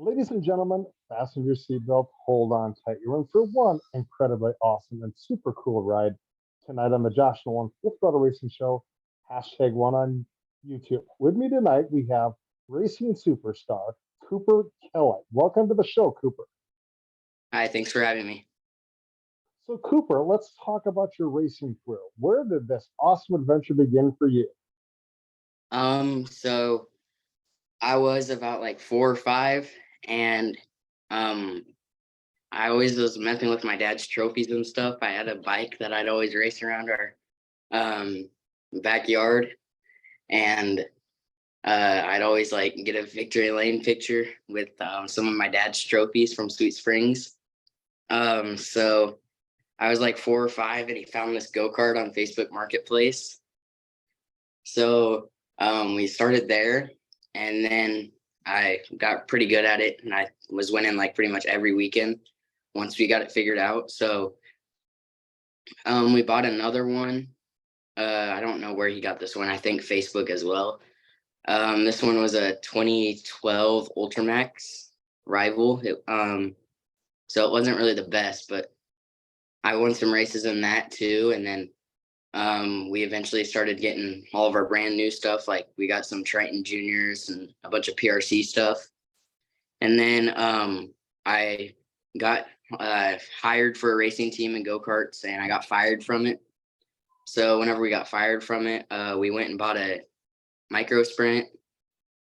Ladies and gentlemen, fasten your seatbelt, hold on tight. You're in for one incredibly awesome and super cool ride tonight on the Josh Nolan Full Throttle Racing Show, hashtag one on YouTube. With me tonight, we have racing superstar Kooper Kelly. Welcome to the show, Kooper. Hi, thanks for having me. So, Kooper, let's talk about your racing career. Where did this awesome adventure begin for you? So I was about like 4 or 5, and um, I always was messing with my dad's trophies and stuff. I had a bike that I'd always race around our um backyard, and I'd always like get a victory lane picture with some of my dad's trophies from Sweet Springs. So I was like 4 or 5, and he found this go-kart on Facebook Marketplace. So we started there, and then I got pretty good at it, and I was winning like pretty much every weekend once we got it figured out. So we bought another one. I don't know where he got this one. I think Facebook as well. This one was a 2012 Ultramax rival. So it wasn't really the best, but I won some races in that too. And then we eventually started getting all of our brand new stuff. Like we got some Triton Juniors and a bunch of PRC stuff. And then I got hired for a racing team in go-karts, and I got fired from it. So whenever we got fired from it, we went and bought a micro sprint,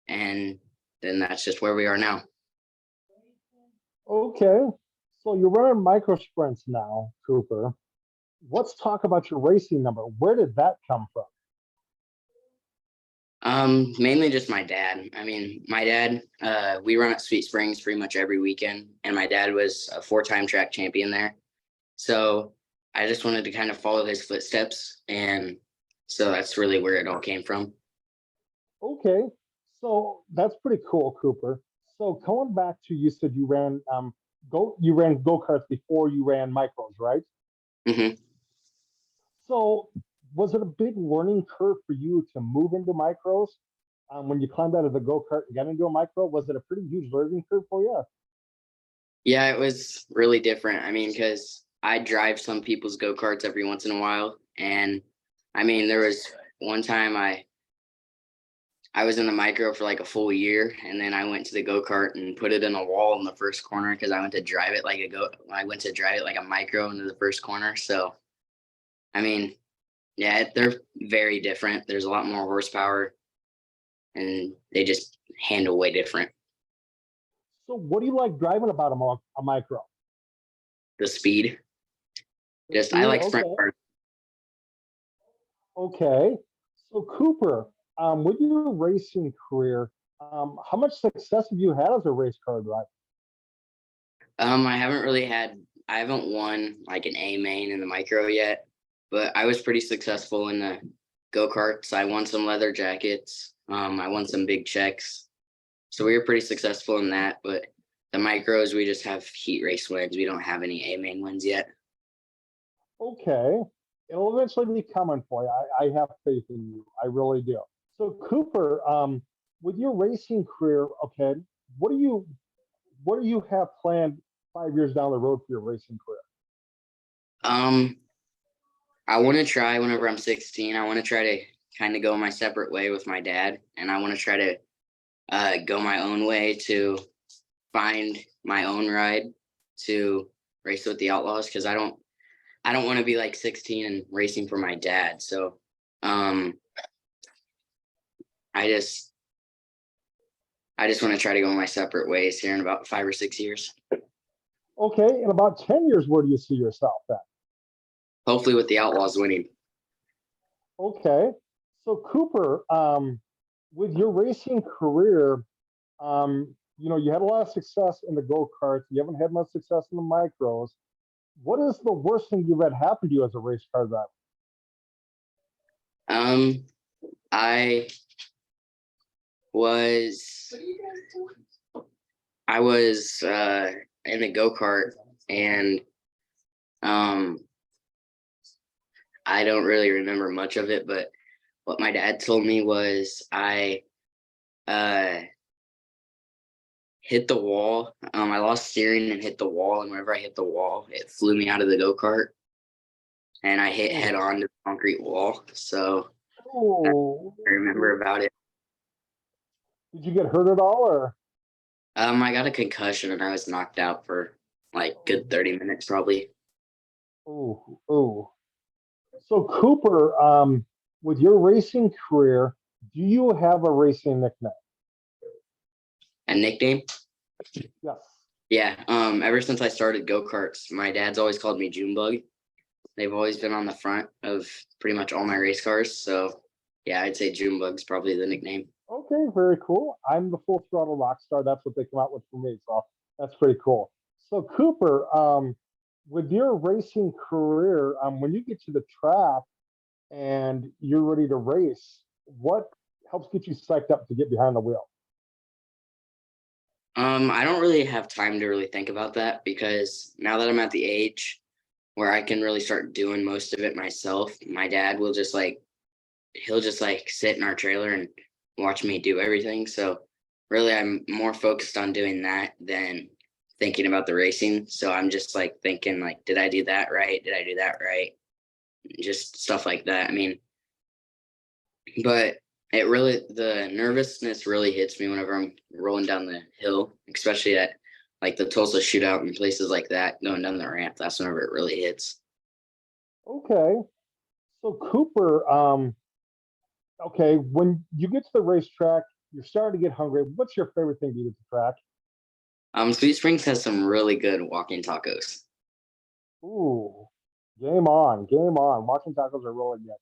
and then that's just where we are now. Okay, so you're running micro sprints now, Kooper. Let's talk about your racing number. Where did that come from? Mainly just my dad. I mean, my dad, we run at Sweet Springs pretty much every weekend, and my dad was a 4-time track champion there. So I just wanted to kind of follow his footsteps, and so that's really where it all came from. Okay, so that's pretty cool, Kooper. So going back to you said you ran go karts before you ran micros, right? hmm So was it a big learning curve for you to move into micros? When you climbed out of the go kart and got into a micro, was it a pretty huge learning curve for you? Yeah, it was really different. I mean, because I drive some people's go-karts every once in a while, and I mean, there was one time I was in the micro for like a full year, and then I went to the go kart and put it in a wall in the first corner because I went to drive it like I went to drive it like a micro into the first corner. So I mean, yeah, they're very different. There's a lot more horsepower, and they just handle way different. So what do you like driving about a micro? The speed, The just I speed? like sprint Okay. cars. Okay. So Cooper, with your racing career, how much success have you had as a race car driver? I haven't won like an A main in the micro yet, but I was pretty successful in the go karts. I won some leather jackets. I won some big checks. So we were pretty successful in that, but the micros, we just have heat race wins. We don't have any A main wins yet. Okay. It'll eventually be coming for you. I have faith in you. I really do. So Cooper, with your racing career, okay, what do you what do you have planned 5 years down the road for your racing career? Um, I want to try whenever I'm 16. I want to try to kind of go my separate way with my dad, and I want to try to go my own way to find my own ride to race with the Outlaws because I don't want to be like 16 and racing for my dad. So um, I just I just want to try to go my separate ways here in about 5 or 6 years. Okay, in about 10 years, where do you see yourself then? Hopefully with the Outlaws winning. Okay. So Cooper, with your racing career, you had a lot of success in the go-karts. You haven't had much success in the micros. What is the worst thing you've had happen to you as a race car driver? Um, I was I was in a go kart, and um, I don't really remember much of it. But what my dad told me was I uh, hit the wall. I lost steering and hit the wall, and whenever I hit the wall, it flew me out of the go-kart, and I hit head on to the concrete wall. So Oh, I remember about it. did you get hurt at all, or? I got a concussion and I was knocked out for like good 30 minutes probably. Oh, oh. So Cooper, with your racing career, do you have a racing nickname? A nickname? Yes. Yeah. Ever since I started go-karts, my dad's always called me Junebug. They've always been on the front of pretty much all my race cars. So yeah, I'd say Junebug's probably the nickname. Okay, very cool. I'm the Full Throttle rock star. That's what they come out with for me. So that's pretty cool. So Cooper, with your racing career, when you get to the track and you're ready to race, what helps get you psyched up to get behind the wheel? I don't really have time to really think about that because now that I'm at the age where I can really start doing most of it myself, my dad will just like he'll just like sit in our trailer and watch me do everything. So really I'm more focused on doing that than thinking about the racing. So I'm just like thinking like, did I do that right? Did I do that right? Just stuff like that. I mean, but it really the nervousness really hits me whenever I'm rolling down the hill, especially at like the Tulsa shootout and places like that, going down the ramp. That's whenever it really hits. Okay. So Cooper, okay, when you get to the racetrack, you're starting to get hungry. What's your favorite thing to eat at the track? Sweet Springs has some really good walking tacos. Ooh, game on, game on. Watching tacos are really good.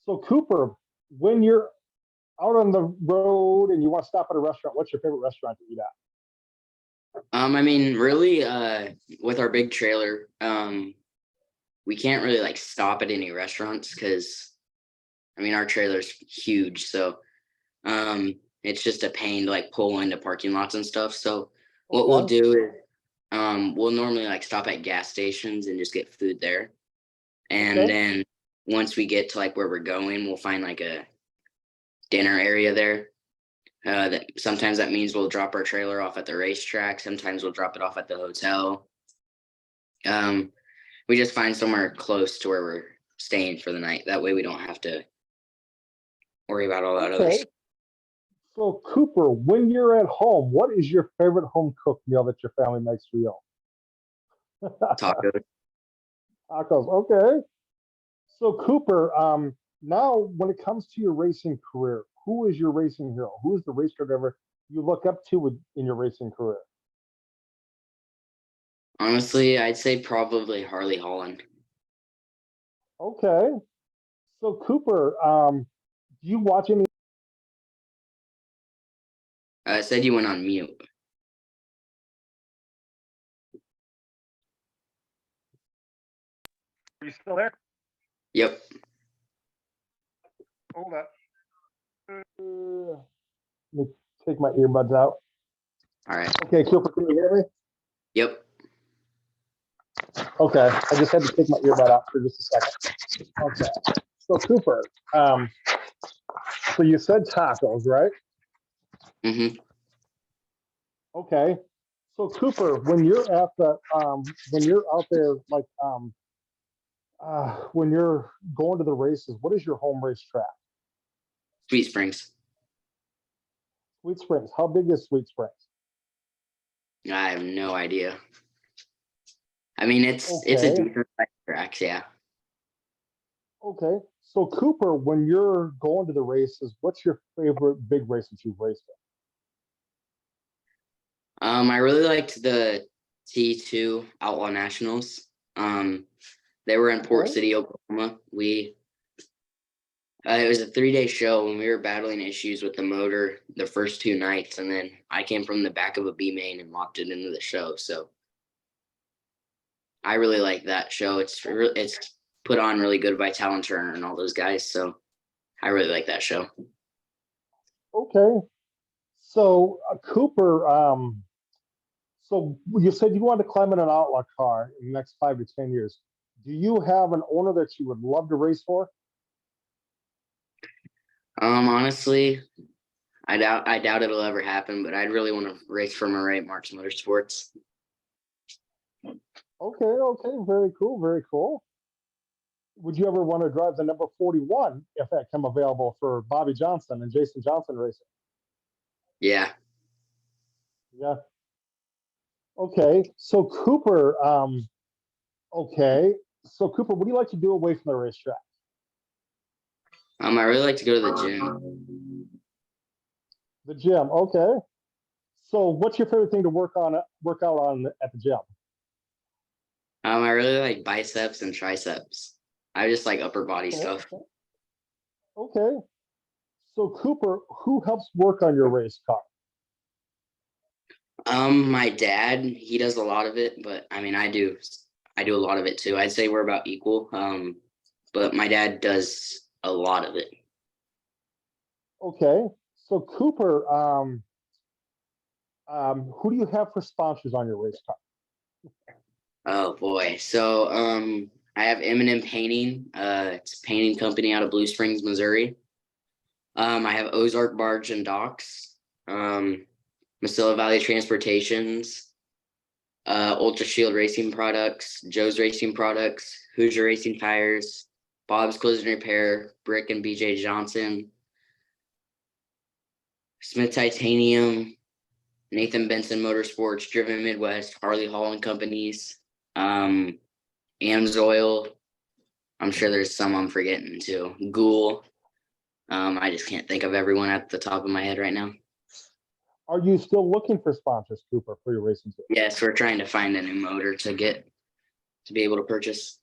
So Cooper, when you're out on the road and you want to stop at a restaurant, what's your favorite restaurant to eat at? I mean, really, with our big trailer, we can't really like stop at any restaurants because I mean our trailer's huge, so it's just a pain to like pull into parking lots and stuff. So what we'll Okay, do is we'll normally like stop at gas stations and just get food there. And okay, then once we get to like where we're going, we'll find like a dinner area there. That sometimes that means we'll drop our trailer off at the racetrack. Sometimes we'll drop it off at the hotel. Um, we just find somewhere close to where we're staying for the night. That way we don't have to worry about all that other okay. So Cooper, when you're at home, what is your favorite home cooked meal that your family makes for you? tacos. Tacos. Okay. So Cooper, now when it comes to your racing career, who is your racing hero? Who is the race car driver you look up to in your racing career? Honestly, I'd say probably Harley Holland. Okay. So Cooper, do you watch any? I said you went on mute. Are you still there? Yep. Hold up. Let me take my earbuds out. All right. Okay, Cooper, can you hear me? Yep. Okay, I just had to take my earbud out for just a second. Okay. So Cooper, so you said tacos, right? Mm-hmm. Okay. So Cooper, when you're at the when you're out there like when you're going to the races, what is your home race track? Sweet Springs. Sweet Springs. How big is Sweet Springs? I have no idea. I mean, it's a Okay. decent size track, yeah. Okay. So Cooper, when you're going to the races, what's your favorite big race that you've raced I really liked the T2 Outlaw Nationals. They were in in? Port Okay. City, Oklahoma. We it was a 3-day show and we were battling issues with the motor the first 2 nights, and then I came from the back of a B main and locked it into the show. So I really like that show. It's put on really good by Talon Turner and all those guys. So I really like that show. Okay. So Cooper, so you said you wanted to climb in an outlaw car in the next 5 to 10 years. Do you have an owner that you would love to race for? Honestly, I doubt it'll ever happen, but I'd really want to race for Murray Marks Motorsports. Okay, okay, very cool, very cool. Would you ever want to drive the number 41 if that come available for Bobby Johnson and Jason Johnson racing? Yeah. Yeah. Okay. So Kooper, okay. So Kooper, what do you like to do away from the racetrack? I really like to go to the gym. The gym. Okay. So what's your favorite thing to work out on at the gym? I really like biceps and triceps. I just like upper body Okay. stuff. Okay. So Kooper, who helps work on your race car? My dad, he does a lot of it, but I mean, I do a lot of it too. I'd say we're about equal. But my dad does a lot of it. Okay. So Kooper, who do you have for sponsors on your race car? Oh boy. So, I have M&M Painting. It's a painting company out of Blue Springs, Missouri. I have Ozark Barge and Docks, Mesilla Valley Transportations, Ultra Shield Racing Products, Joe's Racing Products, Hoosier Racing Tires, Bob's Collision Repair, Brick and BJ Johnson, Smith Titanium, Nathan Benson Motorsports, Driven Midwest, Harley Hall and Companies, Amsoil. I'm sure there's some I'm forgetting too. Ghoul. I just can't think of everyone at the top of my head right now. Are you still looking for sponsors, Kooper, for your racing team? Yes, we're trying to find a new motor to be able to purchase.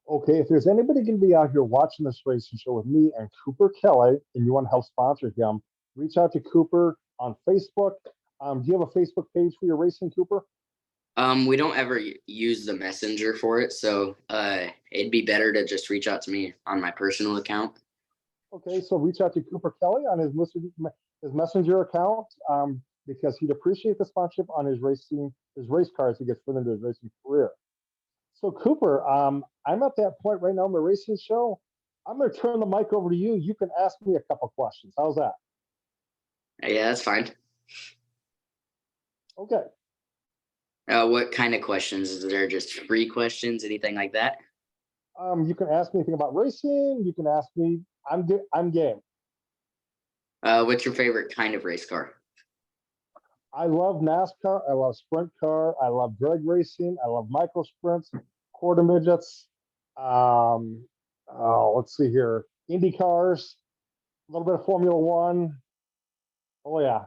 Okay, if there's anybody going to be out here watching this racing show with me and Kooper Kelly, and you want to help sponsor him, reach out to Kooper on Facebook. Do you have a Facebook page for your racing, Kooper? We don't ever use the messenger for it, so it'd be better to just reach out to me on my personal account. Okay, so reach out to Kooper Kelly on his messenger account because he'd appreciate the sponsorship on his race cars he gets put into his racing career. So Kooper, I'm at that point right now in the racing show. I'm going to turn the mic over to you. You can ask me a couple questions. How's that? Yeah, that's fine. Okay. What kind of questions? Is there just free questions, anything like that? You can ask me anything about racing. You can ask me. I'm game. What's your favorite kind of race car? I love NASCAR. I love sprint car. I love drag racing. I love micro sprints, quarter midgets. Let's see here. Indy cars, a little bit of Formula One. Oh yeah.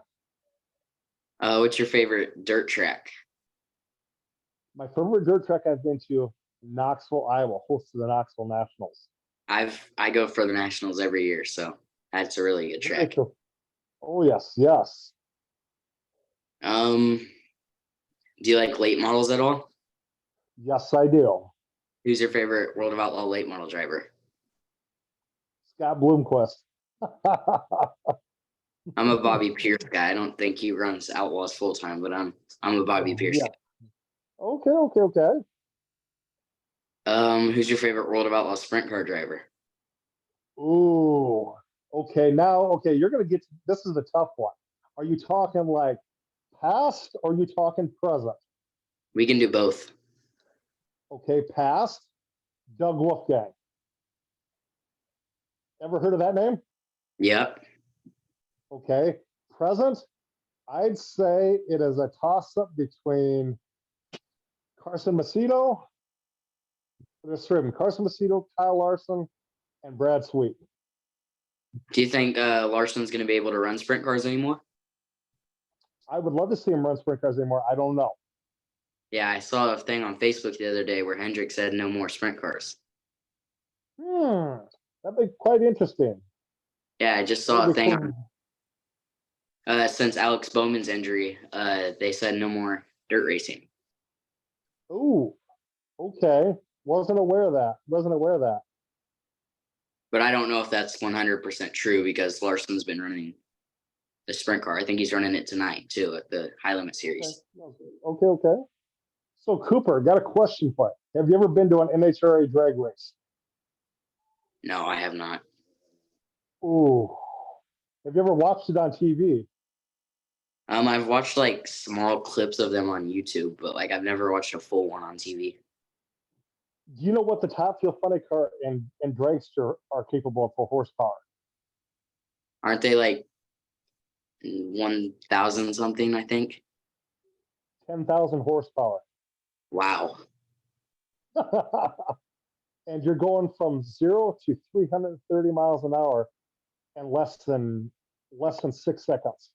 What's your favorite dirt track? My favorite dirt track I've been to, Knoxville, Iowa, host of the Knoxville Nationals. I go for the Nationals every year, so that's a really good track. Cool. Oh yes, yes. Do you like late models at all? Yes, I do. Who's your favorite World of Outlaw late model driver? Scott Bloomquist. I'm a Bobby Pierce guy. I don't think he runs Outlaws full time, but I'm a Bobby Pierce Yeah. Okay. guy. Who's your favorite World of Outlaw sprint car driver? Ooh. Okay, you're gonna get this is a tough one. Are you talking like past or are you talking present? We can do both. Okay, past, Doug Wolfgang. Ever heard of that name? Yep. Okay. Present, I'd say it is a toss-up between Carson Macedo. There's three of them: Carson Macedo, Kyle Larson, and Brad Sweet. Do you think Larson's going to be able to run sprint cars anymore? I would love to see him run sprint cars anymore. I don't know. Yeah, I saw a thing on Facebook the other day where Hendrick said no more sprint cars. That'd be quite interesting. Yeah, I just saw a thing. Since Alex Bowman's injury, they said no more dirt racing. Ooh, okay. Wasn't aware of that. But I don't know if that's 100% true because Larson's been running the sprint car. I think he's running it tonight too at the High Limit Series. Okay. So Kooper, got a question for you. Have you ever been to an NHRA drag race? No, I have not. Ooh, Have you ever watched it on TV? I've watched like small clips of them on YouTube, but like I've never watched a full one on TV. Do you know what the Top Fuel Funny Car and Dragster are capable of for horsepower? Aren't they like 1,000 something, I think? 10,000 horsepower. Wow. And you're going from 0 to 330 miles an hour in less than 6 seconds.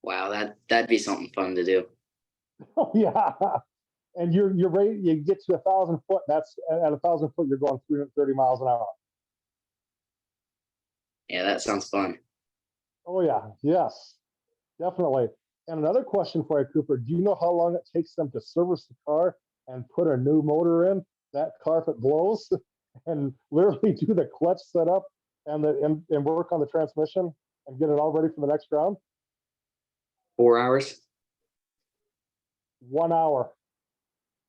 Wow, that'd be something fun to do. Oh yeah. And you're ready, you get to 1,000 foot. That's at 1,000 foot, you're going 330 miles an hour. Yeah, that sounds fun. Oh yeah, yes, definitely. And another question for you, Cooper. Do you know how long it takes them to service the car and put a new motor in that car if it blows, and literally do the clutch setup and work on the transmission and get it all ready for the next round? 4 hours? 1 hour.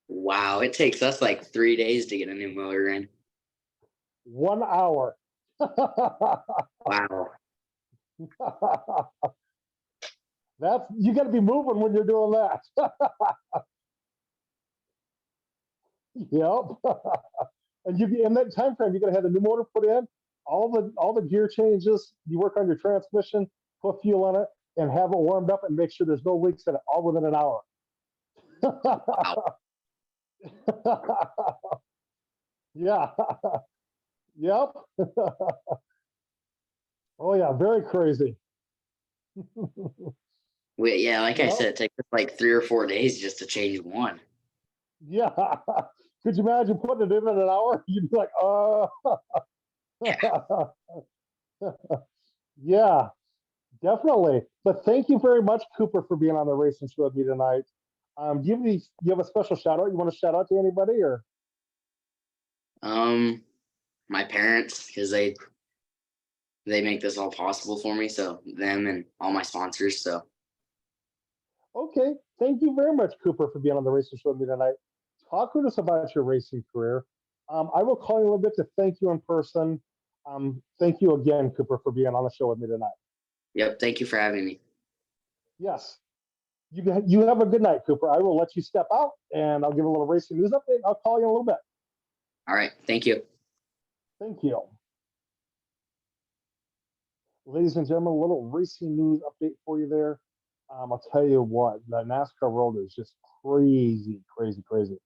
Wow, it takes us like 3 days to get a new motor in. 1 hour. Wow. That's, you got to be moving when you're doing that. Yep. And you in that time frame, you got to have the new motor put in, all the gear changes. You work on your transmission, put fuel on it, and have it warmed up, and make sure there's no leaks in it, all within an hour. Wow. Yeah. Yep. Oh yeah, very crazy. Yeah, like I Yep. said, it takes us like 3 or 4 days just to change one. Yeah. Could you imagine putting it in an hour? You'd be like, Yeah. Yeah, definitely. But thank you very much, Cooper, for being on the racing show with me tonight. Do you have a special shout out? You want to shout out to anybody, or? My parents, because they make this all possible for me. So them and all my sponsors. So Okay, thank you very much, Cooper, for being on the racing show with me tonight. Talk with us about your racing career. I will call you a little bit to thank you in person. Thank you again, Cooper, for being on the show with me tonight. yep, thank you for having me. Yes, you have a good night, Cooper. I will let you step out, and I'll give a little racing news update. I'll call you in a little bit. All right, thank you. Thank you. Ladies and gentlemen, a little racing news update for you there. I'll tell you what, the NASCAR world is just crazy, crazy, crazy.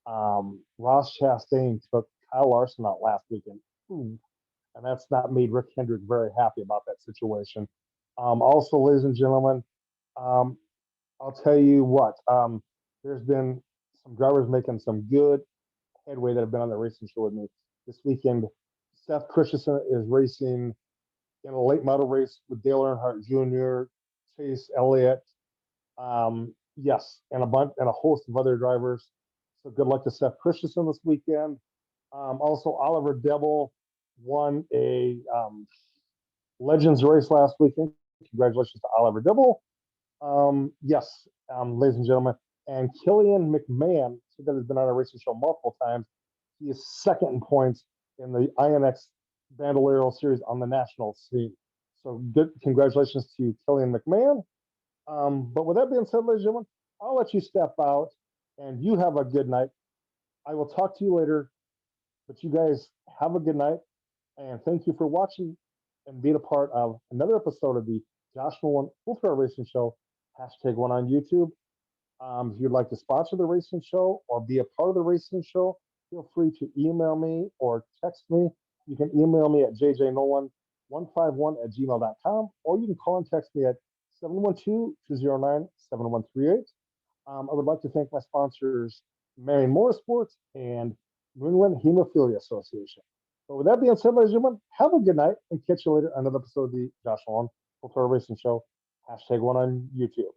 Ross Chastain took Kyle Larson out last weekend. Ooh, and that's not made Rick Hendrick very happy about that situation. Also, ladies and gentlemen, um, I'll tell you what, there's been some drivers making some good headway that have been on the racing show with me this weekend. Seth Christensen is racing in a late model race with Dale Earnhardt Jr., Chase Elliott, yes, and a host of other drivers. So good luck to Seth Christensen this weekend. Also, Oliver Devil won a Legends race last weekend. Congratulations to Oliver Devil. Yes, ladies and gentlemen. And Killian McMahon, that has been on a racing show multiple times. He is second in points in the INX Bandolero Series on the national scene. So good, congratulations to Killian McMahon. But with that being said, ladies and gentlemen, I'll let you step out, and you have a good night. I will talk to you later, but you guys have a good night, and thank you for watching and being a part of another episode of the Josh Nolan Full Throttle Racing Show, #1 on YouTube. If you'd like to sponsor the racing show or be a part of the racing show, feel free to email me or text me. You can email me at jjnolan151@gmail.com, or you can call and text me at 712-209-7138. I would like to thank my sponsors, Marion Motorsports and New England Hemophilia Association. So with that being said, ladies and gentlemen, have a good night and catch you later on another episode of the Josh Nolan Full Throttle Racing Show, #1 on YouTube.